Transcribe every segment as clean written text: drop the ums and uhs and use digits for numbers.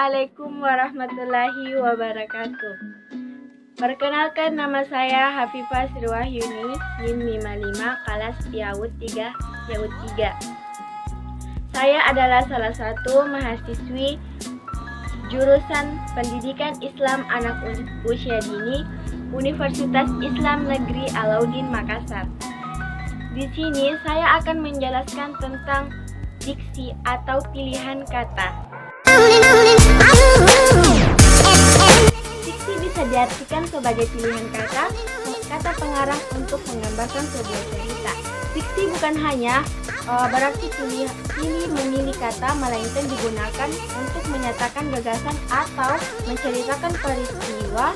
Assalamualaikum warahmatullahi wabarakatuh. Perkenalkan, nama saya Hafifah Sriwahyuni, NIM 55, kelas YAUD 3. Saya adalah salah satu mahasiswi jurusan Pendidikan Islam Anak Usia Dini Universitas Islam Negeri Alauddin Makassar. Di sini saya akan menjelaskan tentang diksi atau pilihan kata. Diksi bisa diartikan sebagai pilihan kata pengarang untuk menggambarkan sebuah cerita. Diksi bukan hanya berarti pilih memilih kata, melainkan digunakan untuk menyatakan gagasan atau menceritakan peristiwa,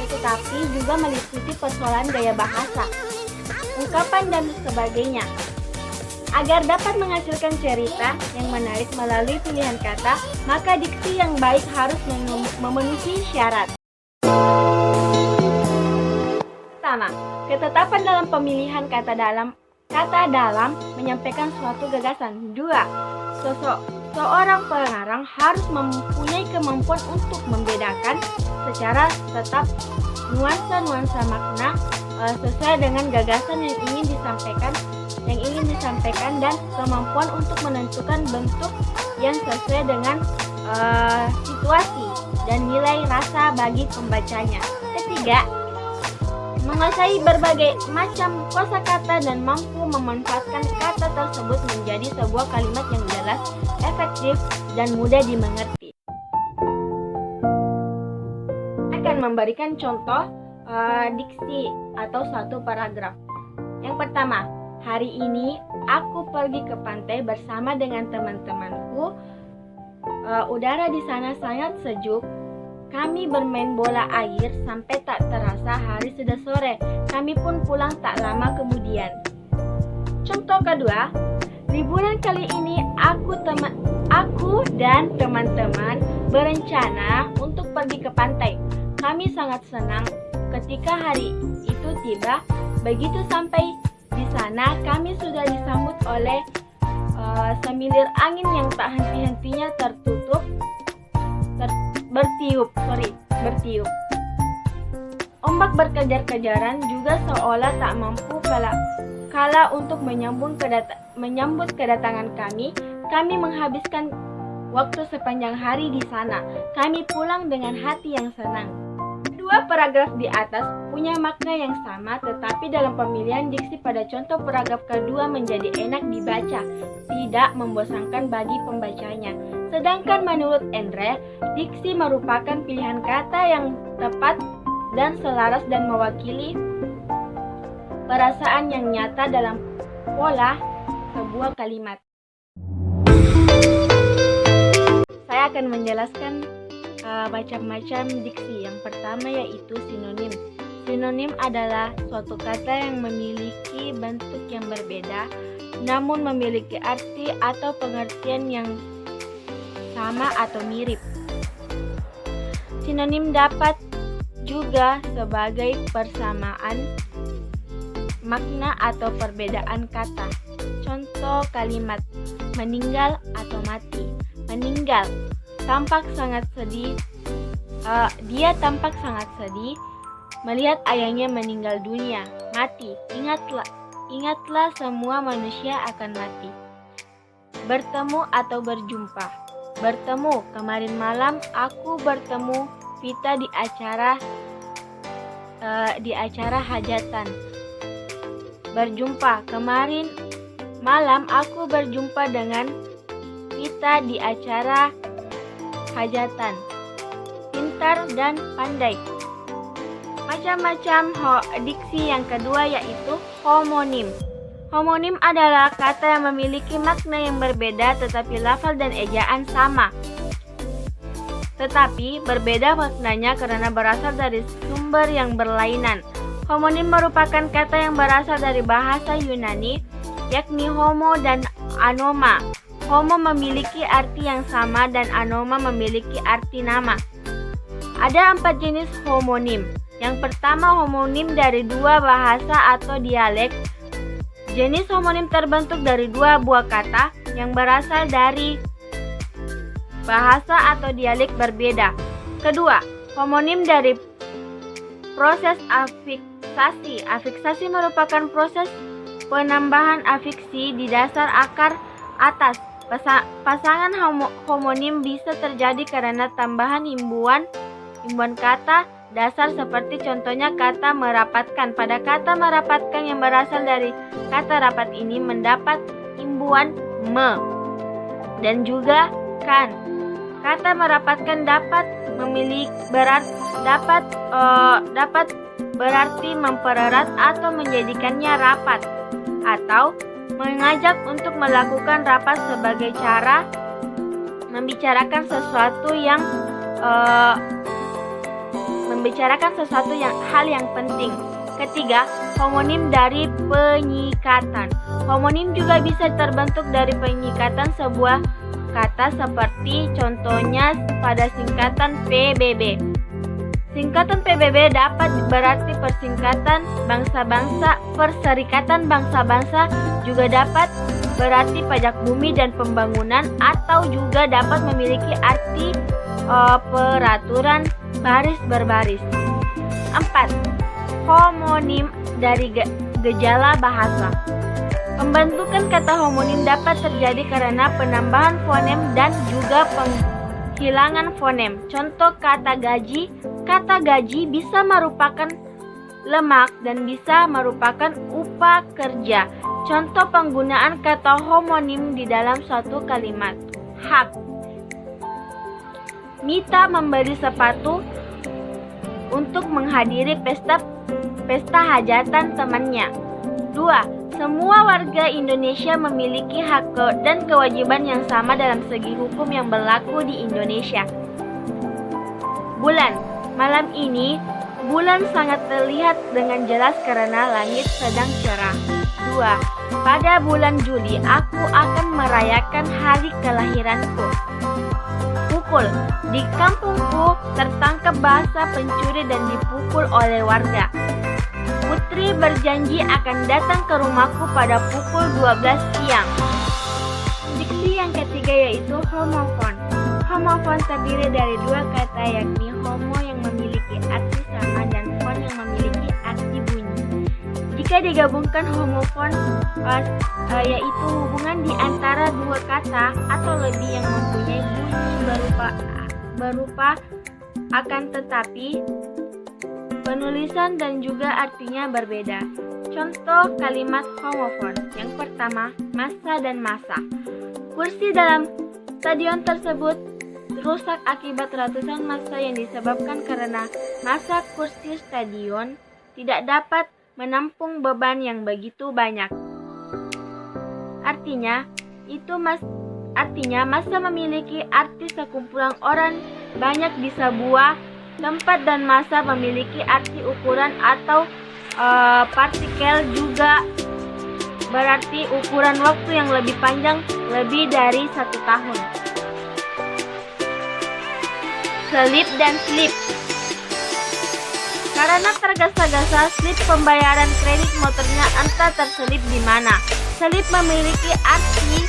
tetapi juga meliputi persoalan gaya bahasa, ungkapan, dan sebagainya. Agar dapat menghasilkan cerita yang menarik melalui pilihan kata, maka diksi yang baik harus memenuhi syarat. Pertama, ketetapan dalam pemilihan kata dalam menyampaikan suatu gagasan. 2. Seorang pengarang harus mempunyai kemampuan untuk membedakan secara tetap nuansa-nuansa makna sesuai dengan gagasan yang ingin disampaikan dan kemampuan untuk menentukan bentuk yang sesuai dengan situasi dan nilai rasa bagi pembacanya. 3. Menguasai berbagai macam kosakata dan mampu memanfaatkan kata tersebut menjadi sebuah kalimat yang jelas, efektif, dan mudah dimengerti. Akan memberikan contoh diksi atau satu paragraf. Yang pertama, hari ini aku pergi ke pantai bersama dengan teman-temanku. Udara di sana sangat sejuk. Kami bermain bola air sampai tak terasa hari sudah sore. Kami pun pulang tak lama kemudian. Contoh kedua, liburan kali ini aku dan teman-teman berencana untuk pergi ke pantai. Kami sangat senang ketika hari itu tiba. Begitu sampai di sana, kami sudah disambut oleh semilir angin yang tak henti-hentinya bertiup. Ombak berkejar-kejaran juga seolah tak mampu kala untuk menyambut kedatangan kami. Kami menghabiskan waktu sepanjang hari di sana. Kami pulang dengan hati yang senang. Dua paragraf di atas punya makna yang sama, tetapi dalam pemilihan diksi pada contoh paragraf kedua menjadi enak dibaca, tidak membosankan bagi pembacanya. Sedangkan menurut Endre, diksi merupakan pilihan kata yang tepat dan selaras dan mewakili perasaan yang nyata dalam pola sebuah kalimat. Saya akan menjelaskan macam-macam diksi. Yang pertama yaitu sinonim. Sinonim adalah suatu kata yang memiliki bentuk yang berbeda, namun memiliki arti atau pengertian yang sama atau mirip. Sinonim dapat juga sebagai persamaan makna atau perbedaan kata. Contoh kalimat meninggal atau mati. Meninggal, tampak sangat sedih. Dia tampak sangat sedih melihat ayahnya meninggal dunia. Mati, ingatlah semua manusia akan mati. Bertemu atau berjumpa. Bertemu, kemarin malam aku bertemu Vita di acara hajatan. Berjumpa, kemarin malam aku berjumpa dengan Vita di acara hajatan. Pintar dan pandai. Macam-macam diksi yang kedua yaitu homonim. Homonim adalah kata yang memiliki makna yang berbeda tetapi lafal dan ejaan sama. Tetapi berbeda maknanya karena berasal dari sumber yang berlainan. Homonim merupakan kata yang berasal dari bahasa Yunani, yakni homo dan anoma. Homo memiliki arti yang sama dan anoma memiliki arti nama. Ada 4 jenis homonim. Yang pertama, homonim dari dua bahasa atau dialek. Jenis homonim terbentuk dari dua buah kata yang berasal dari bahasa atau dialek berbeda. Kedua, homonim dari proses afiksasi. Afiksasi merupakan proses penambahan afiksi di dasar akar atas. Pasangan homonim bisa terjadi karena tambahan himbuan kata dasar seperti contohnya kata merapatkan. Pada kata merapatkan yang berasal dari kata rapat ini mendapat himbuan me dan juga kan. Kata merapatkan dapat berarti mempererat atau menjadikannya rapat, atau mengajak untuk melakukan rapat sebagai cara membicarakan sesuatu yang hal yang penting. Ketiga, homonim dari penyikatan. Homonim juga bisa terbentuk dari penyikatan sebuah kata seperti contohnya pada singkatan PBB. Singkatan PBB dapat berarti perserikatan bangsa-bangsa, juga dapat berarti pajak bumi dan pembangunan, atau juga dapat memiliki arti peraturan baris berbaris. 4. Homonim dari gejala bahasa. Pembentukan kata homonim dapat terjadi karena penambahan fonem dan juga penghilangan fonem. Contoh kata gaji. Kata gaji bisa merupakan lemak dan bisa merupakan upah kerja. Contoh penggunaan kata homonim di dalam suatu kalimat. Hak. Mita membeli sepatu untuk menghadiri pesta hajatan temannya. 2. Semua warga Indonesia memiliki hak dan kewajiban yang sama dalam segi hukum yang berlaku di Indonesia. Bulan. Malam ini, bulan sangat terlihat dengan jelas karena langit sedang cerah. 2. Pada bulan Juli, aku akan merayakan hari kelahiranku. Pukul. Di kampungku tertangkap bahasa pencuri dan dipukul oleh warga. Putri berjanji akan datang ke rumahku pada pukul 12 siang. Diksi yang ketiga yaitu homofon. Homofon terdiri dari dua kata, yakni homo yang memiliki arti sama dan fon yang memiliki arti bunyi. Jika digabungkan homofon yaitu hubungan di antara dua kata atau lebih yang mempunyai bunyi berupa akan tetapi penulisan dan juga artinya berbeda. Contoh kalimat homofon. Yang pertama, masa dan masa. Kursi dalam stadion tersebut rusak akibat ratusan massa yang disebabkan karena massa kursi stadion tidak dapat menampung beban yang begitu banyak. Artinya massa memiliki arti sekumpulan orang banyak di sebuah tempat, dan massa memiliki arti ukuran atau partikel, juga berarti ukuran waktu yang lebih panjang, lebih dari 1 tahun. Selip dan slip. Karena tergesa-gesa, slip pembayaran kredit motornya entah terselip di mana. Selip memiliki arti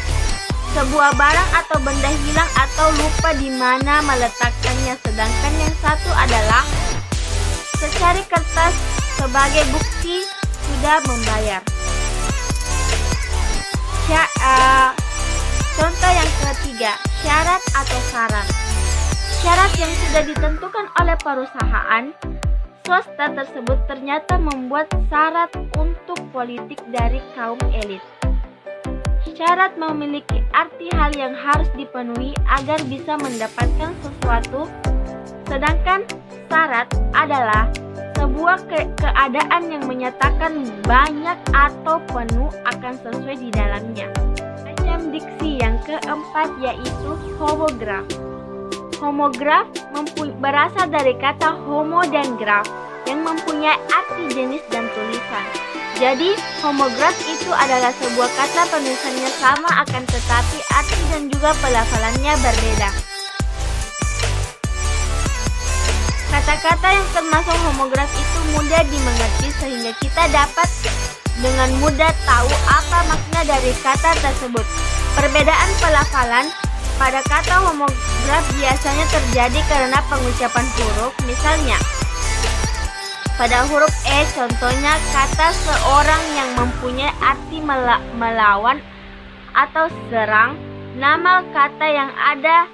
sebuah barang atau benda hilang atau lupa di mana meletakkannya, sedangkan yang satu adalah secari kertas sebagai bukti sudah membayar. Contoh yang ketiga, syarat atau syarat. Syarat yang sudah ditentukan oleh perusahaan swasta tersebut ternyata membuat syarat untuk politik dari kaum elit. Syarat memiliki arti hal yang harus dipenuhi agar bisa mendapatkan sesuatu, sedangkan syarat adalah sebuah keadaan yang menyatakan banyak atau penuh akan sesuai di dalamnya. Macam diksi yang keempat yaitu homograf. Homograf berasal dari kata homo dan graf yang mempunyai arti jenis dan tulisan. Jadi, homograf itu adalah sebuah kata penulisannya sama akan tetapi arti dan juga pelafalannya berbeda. Kata-kata yang termasuk homograf itu mudah dimengerti sehingga kita dapat dengan mudah tahu apa makna dari kata tersebut. Perbedaan pelafalan Pada kata homograf biasanya terjadi karena pengucapan huruf. Misalnya, pada huruf E contohnya kata seorang yang mempunyai arti melawan atau serang. Nama kata yang ada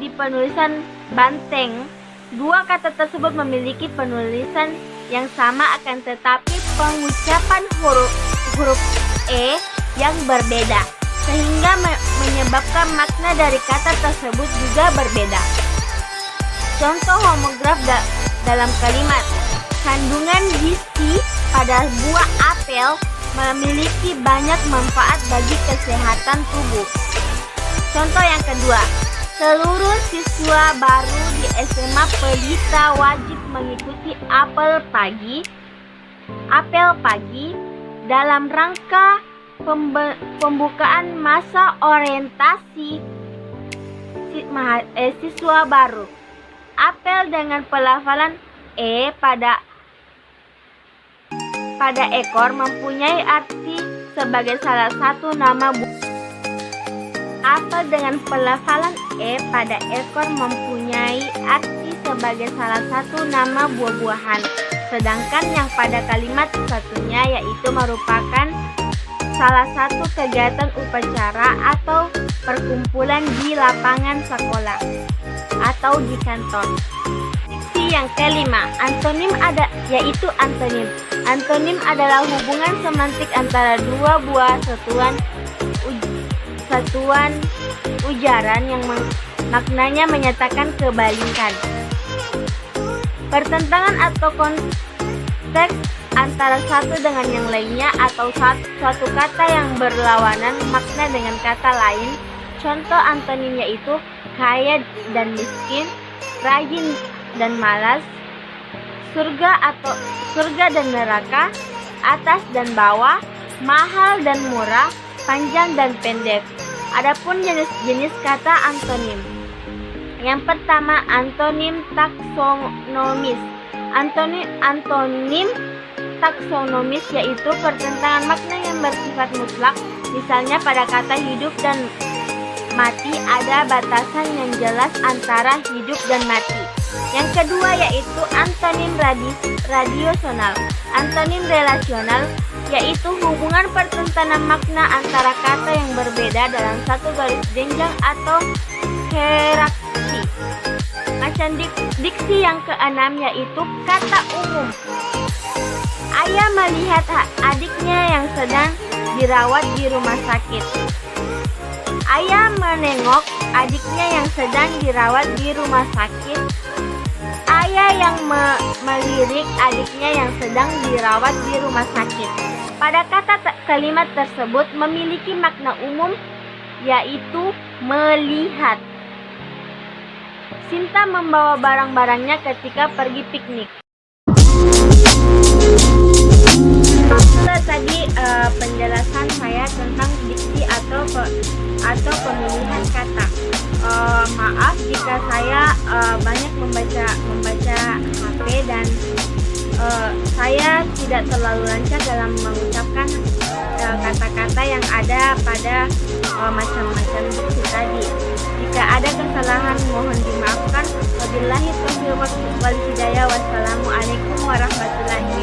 di penulisan banteng. Dua kata tersebut memiliki penulisan yang sama akan tetapi pengucapan huruf E yang berbeda, sehingga menyebabkan makna dari kata tersebut juga berbeda. Contoh homograf dalam kalimat. Kandungan gizi pada buah apel memiliki banyak manfaat bagi kesehatan tubuh. Contoh yang kedua, seluruh siswa baru di SMA Pelita wajib mengikuti apel pagi dalam rangka pembukaan masa orientasi siswa baru. Apel dengan pelafalan E pada ekor mempunyai arti sebagai salah satu nama apel dengan pelafalan E pada ekor mempunyai arti sebagai salah satu nama buah-buahan. Sedangkan yang pada kalimat satunya yaitu merupakan salah satu kegiatan upacara atau perkumpulan di lapangan sekolah atau di kantor. Yang kelima, antonim yaitu antonim. Antonim adalah hubungan semantik antara dua buah satuan ujaran yang maknanya menyatakan kebalikan. Pertentangan atau konteks antara satu dengan yang lainnya atau suatu kata yang berlawanan makna dengan kata lain. Contoh antonim yaitu kaya dan miskin, rajin dan malas, surga dan neraka, atas dan bawah, mahal dan murah, panjang dan pendek. Adapun jenis-jenis kata antonim. Yang pertama, antonim taksonomis. Antonim taksonomis yaitu pertentangan makna yang bersifat mutlak. Misalnya pada kata hidup dan mati ada batasan yang jelas antara hidup dan mati. Yang kedua yaitu antonim radiosional. Antonim relasional yaitu hubungan pertentangan makna antara kata yang berbeda dalam satu garis jenjang atau hierarki. Macam diksi yang keenam yaitu kata umum. Ayah melihat adiknya yang sedang dirawat di rumah sakit. Ayah menengok adiknya yang sedang dirawat di rumah sakit. Ayah yang melirik adiknya yang sedang dirawat di rumah sakit. Pada kalimat tersebut memiliki makna umum yaitu melihat. Sinta membawa barang-barangnya ketika pergi piknik. Itulah tadi penjelasan saya tentang diksi atau pemilihan kata. Maaf jika saya banyak membaca HP dan saya tidak terlalu lancar dalam mengucapkan kata-kata yang ada pada macam-macam diksi tadi. Jika ada kesalahan mohon dimaafkan. Wabillahi taufiq wal hidayah. Wassalamualaikum warahmatullahi